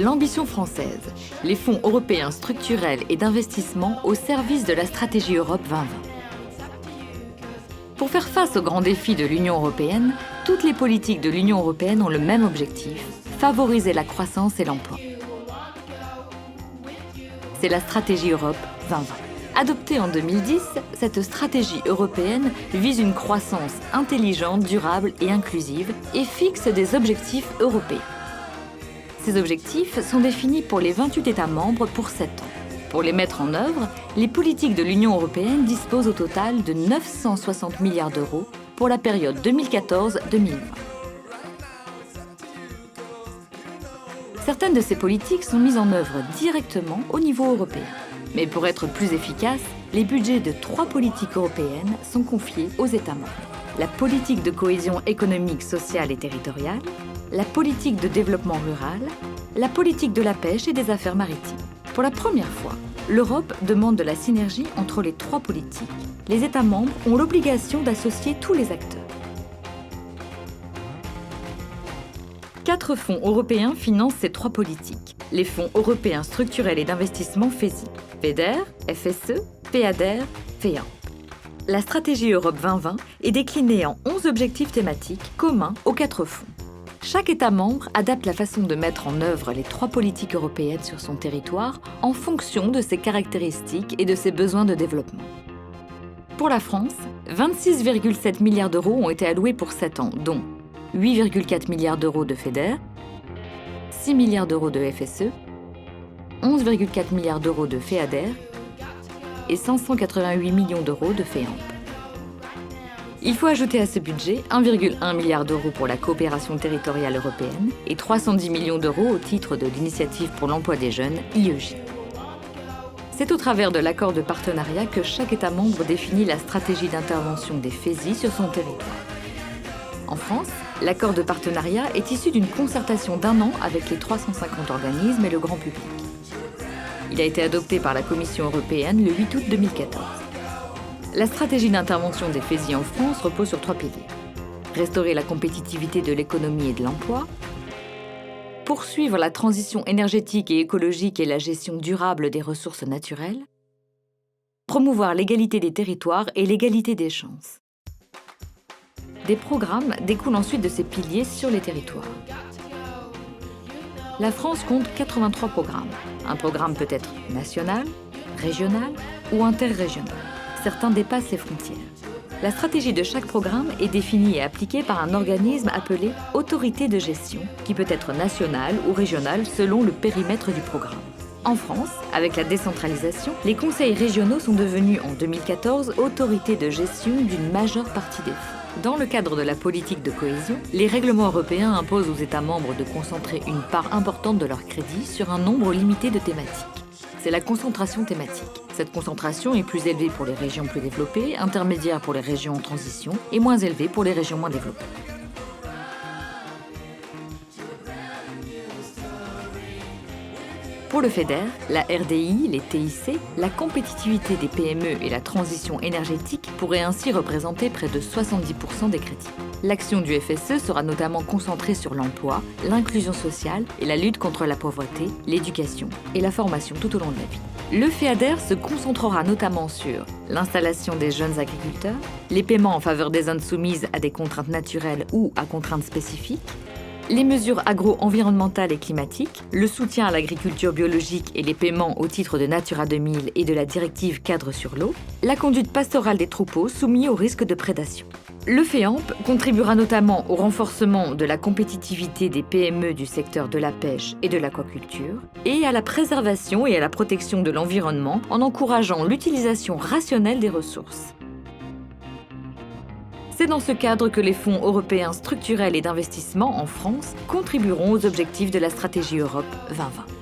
l'ambition française, les fonds européens structurels et d'investissement au service de la stratégie Europe 2020. Pour faire face aux grands défis de l'Union européenne, toutes les politiques de l'Union européenne ont le même objectif, favoriser la croissance et l'emploi. C'est la stratégie Europe 2020. Adoptée en 2010, cette stratégie européenne vise une croissance intelligente, durable et inclusive et fixe des objectifs européens. Ces objectifs sont définis pour les 28 États membres pour 7 ans. Pour les mettre en œuvre, les politiques de l'Union européenne disposent au total de 960 milliards d'euros pour la période 2014-2020. Certaines de ces politiques sont mises en œuvre directement au niveau européen. Mais pour être plus efficaces, les budgets de 3 politiques européennes sont confiés aux États membres. La politique de cohésion économique, sociale et territoriale, la politique de développement rural, la politique de la pêche et des affaires maritimes. Pour la première fois, l'Europe demande de la synergie entre les 3 politiques. Les États membres ont l'obligation d'associer tous les acteurs. 4 fonds européens financent ces 3 politiques. Les fonds européens structurels et d'investissement FESI, FEDER, FSE, PEADER, FEAMP. La stratégie Europe 2020 est déclinée en 11 objectifs thématiques communs aux 4 fonds. Chaque État membre adapte la façon de mettre en œuvre les 3 politiques européennes sur son territoire en fonction de ses caractéristiques et de ses besoins de développement. Pour la France, 26,7 milliards d'euros ont été alloués pour 7 ans, dont 8,4 milliards d'euros de FEDER, 6 milliards d'euros de FSE, 11,4 milliards d'euros de FEADER et 588 millions d'euros de FEAMP. Il faut ajouter à ce budget 1,1 milliard d'euros pour la coopération territoriale européenne et 310 millions d'euros au titre de l'Initiative pour l'emploi des jeunes, IEJ. C'est au travers de l'accord de partenariat que chaque État membre définit la stratégie d'intervention des FESI sur son territoire. En France, l'accord de partenariat est issu d'une concertation d'1 an avec les 350 organismes et le grand public. Il a été adopté par la Commission européenne le 8 août 2014. La stratégie d'intervention des FESI en France repose sur 3 piliers. Restaurer la compétitivité de l'économie et de l'emploi, poursuivre la transition énergétique et écologique et la gestion durable des ressources naturelles, promouvoir l'égalité des territoires et l'égalité des chances. Des programmes découlent ensuite de ces piliers sur les territoires. La France compte 83 programmes. Un programme peut être national, régional ou interrégional. Certains dépassent les frontières. La stratégie de chaque programme est définie et appliquée par un organisme appelé autorité de gestion, qui peut être national ou régional selon le périmètre du programme. En France, avec la décentralisation, les conseils régionaux sont devenus en 2014 autorités de gestion d'une majeure partie des fonds. Dans le cadre de la politique de cohésion, les règlements européens imposent aux États membres de concentrer une part importante de leurs crédits sur un nombre limité de thématiques. C'est la concentration thématique. Cette concentration est plus élevée pour les régions plus développées, intermédiaire pour les régions en transition et moins élevée pour les régions moins développées. Pour le FEDER, la RDI, les TIC, la compétitivité des PME et la transition énergétique pourraient ainsi représenter près de 70% des crédits. L'action du FSE sera notamment concentrée sur l'emploi, l'inclusion sociale et la lutte contre la pauvreté, l'éducation et la formation tout au long de la vie. Le FEADER se concentrera notamment sur l'installation des jeunes agriculteurs, les paiements en faveur des zones soumises à des contraintes naturelles ou à contraintes spécifiques, les mesures agro-environnementales et climatiques, le soutien à l'agriculture biologique et les paiements au titre de Natura 2000 et de la directive cadre sur l'eau, la conduite pastorale des troupeaux soumis au risque de prédation. Le FEAMP contribuera notamment au renforcement de la compétitivité des PME du secteur de la pêche et de l'aquaculture et à la préservation et à la protection de l'environnement en encourageant l'utilisation rationnelle des ressources. C'est dans ce cadre que les fonds européens structurels et d'investissement en France contribueront aux objectifs de la stratégie Europe 2020.